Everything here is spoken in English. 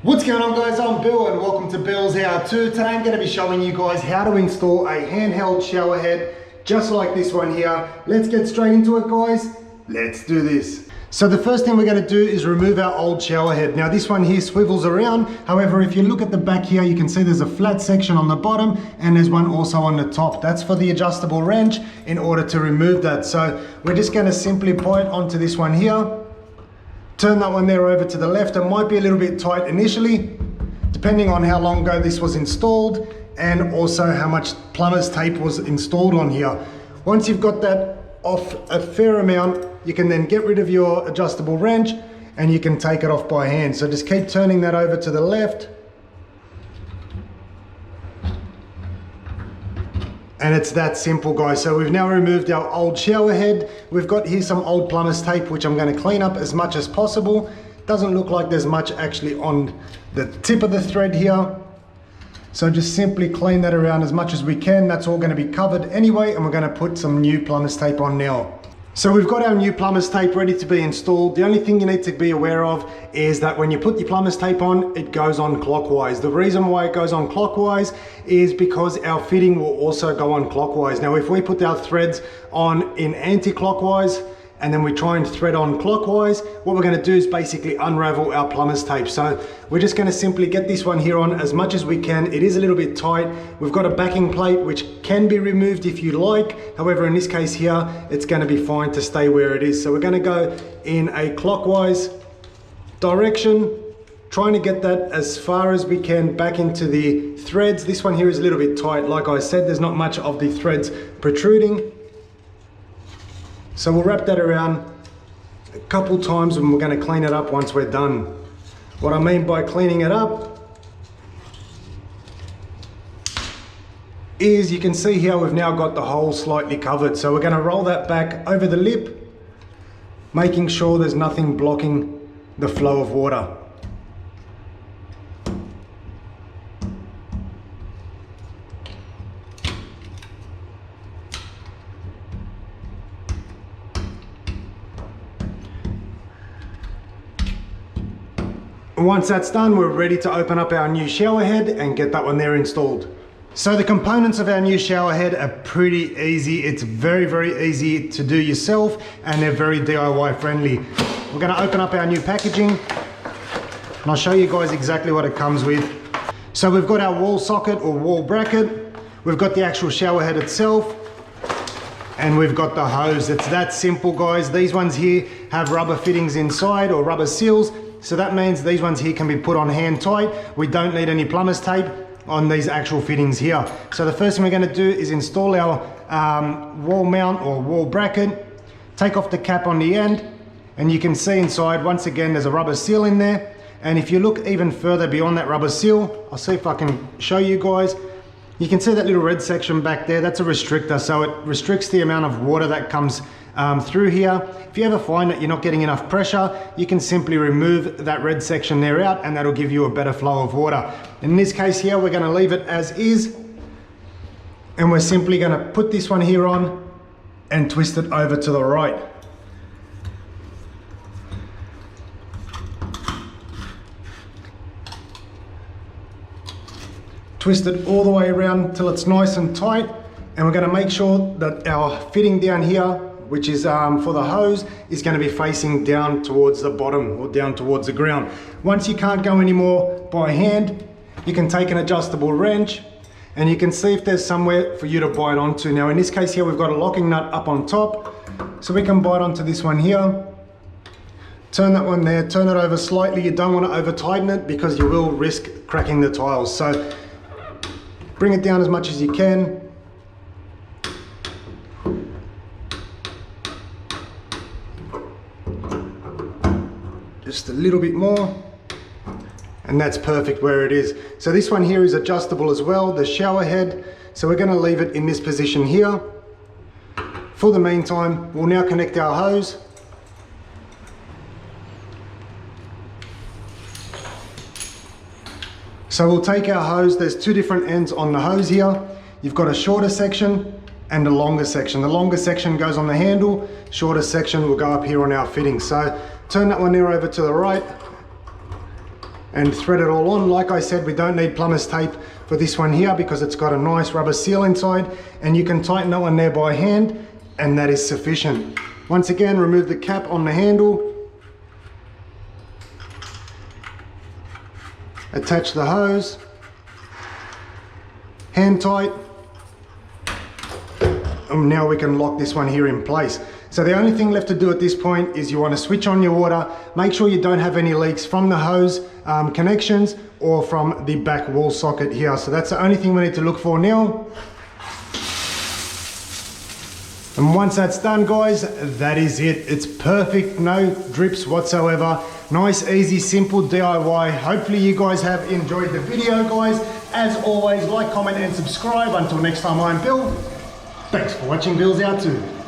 What's going on, guys? I'm Bill and welcome to Bill's How To. Today I'm going to be showing you guys how to install a handheld shower head just like this one here. Let's get straight into it, guys. Let's do this. So the first thing we're going to do is remove our old shower head. Now this one here swivels around. However, if you look at the back here, you can see there's a flat section on the bottom and there's one also on the top. That's for the adjustable wrench in order to remove that. So we're just going to simply point onto this one here. Turn that one there over to the left. It might be a little bit tight initially, depending on how long ago this was installed and also how much plumber's tape was installed on here. Once you've got that off a fair amount, you can then get rid of your adjustable wrench and you can take it off by hand. So just keep turning that over to the left. And it's that simple, guys. So we've now removed our old shower head. We've got here some old plumber's tape, which I'm going to clean up as much as possible. Doesn't look like there's much actually on the tip of the thread here. So just simply clean that around as much as we can. That's all going to be covered anyway, and we're going to put some new plumber's tape on now. So we've got our new plumber's tape ready to be installed. The only thing you need to be aware of is that when you put your plumber's tape on, it goes on clockwise. The reason why it goes on clockwise is because our fitting will also go on clockwise. Now, if we put our threads on in anti-clockwise and then we try and thread on clockwise, what we're going to do is basically unravel our plumber's tape. So we're just going to simply get this one here on as much as we can. It is a little bit tight. We've got a backing plate which can be removed if you like. However, in this case here, it's going to be fine to stay where it is. So we're going to go in a clockwise direction, trying to get that as far as we can back into the threads. This one here is a little bit tight. Like I said, there's not much of the threads protruding. So we'll wrap that around a couple times and we're going to clean it up once we're done. What I mean by cleaning it up is you can see here we've now got the hole slightly covered. So we're going to roll that back over the lip, making sure there's nothing blocking the flow of water. Once that's done, we're ready to open up our new shower head and get that one there installed. So the components of our new shower head are pretty easy. It's very, very easy to do yourself and they're very DIY friendly. We're going to open up our new packaging and I'll show you guys exactly what it comes with. So we've got our wall socket or wall bracket. We've got the actual shower head itself and we've got the hose. It's that simple, guys. These ones here have rubber fittings inside or rubber seals. So that means these ones here can be put on hand tight. We don't need any plumber's tape on these actual fittings here. So the first thing we're going to do is install our wall mount or wall bracket. Take off the cap on the end and you can see inside, once again, there's a rubber seal in there. And if you look even further beyond that rubber seal, I'll see if I can show you guys. You can see that little red section back there, that's a restrictor. So it restricts the amount of water that comes through here. If you ever find that you're not getting enough pressure, you can simply remove that red section there out and that'll give you a better flow of water. In this case here, we're going to leave it as is and we're simply going to put this one here on and twist it over to the right. Twist it all the way around till it's nice and tight, and we're going to make sure that our fitting down here, which is for the hose, is going to be facing down towards the bottom or down towards the ground. Once you can't go anymore by hand, you can take an adjustable wrench and you can see if there's somewhere for you to bite onto. Now in this case here, we've got a locking nut up on top, so we can bite onto this one here. Turn that one there, turn it over slightly. You don't want to over tighten it because you will risk cracking the tiles. So bring it down as much as you can. Just a little bit more. And that's perfect where it is. So this one here is adjustable as well, the shower head. So we're going to leave it in this position here. For the meantime, we'll now connect our hose. So we'll take our hose. There's two different ends on the hose here. You've got a shorter section and a longer section. The longer section goes on the handle, shorter section will go up here on our fitting. So turn that one there over to the right and thread it all on. Like I said, we don't need plumber's tape for this one here because it's got a nice rubber seal inside, and you can tighten that one there by hand, and that is sufficient. Once again, remove the cap on the handle, attach the hose, hand tight, and now we can lock this one here in place. So the only thing left to do at this point is you want to switch on your water, make sure you don't have any leaks from the hose connections or from the back wall socket here. So that's the only thing we need to look for now. And once that's done, guys, that is it. It's perfect, no drips whatsoever. Nice, easy, simple DIY. Hopefully you guys have enjoyed the video, guys. As always, like, comment, and subscribe. Until next time, I'm Bill. Thanks for watching Billshowto.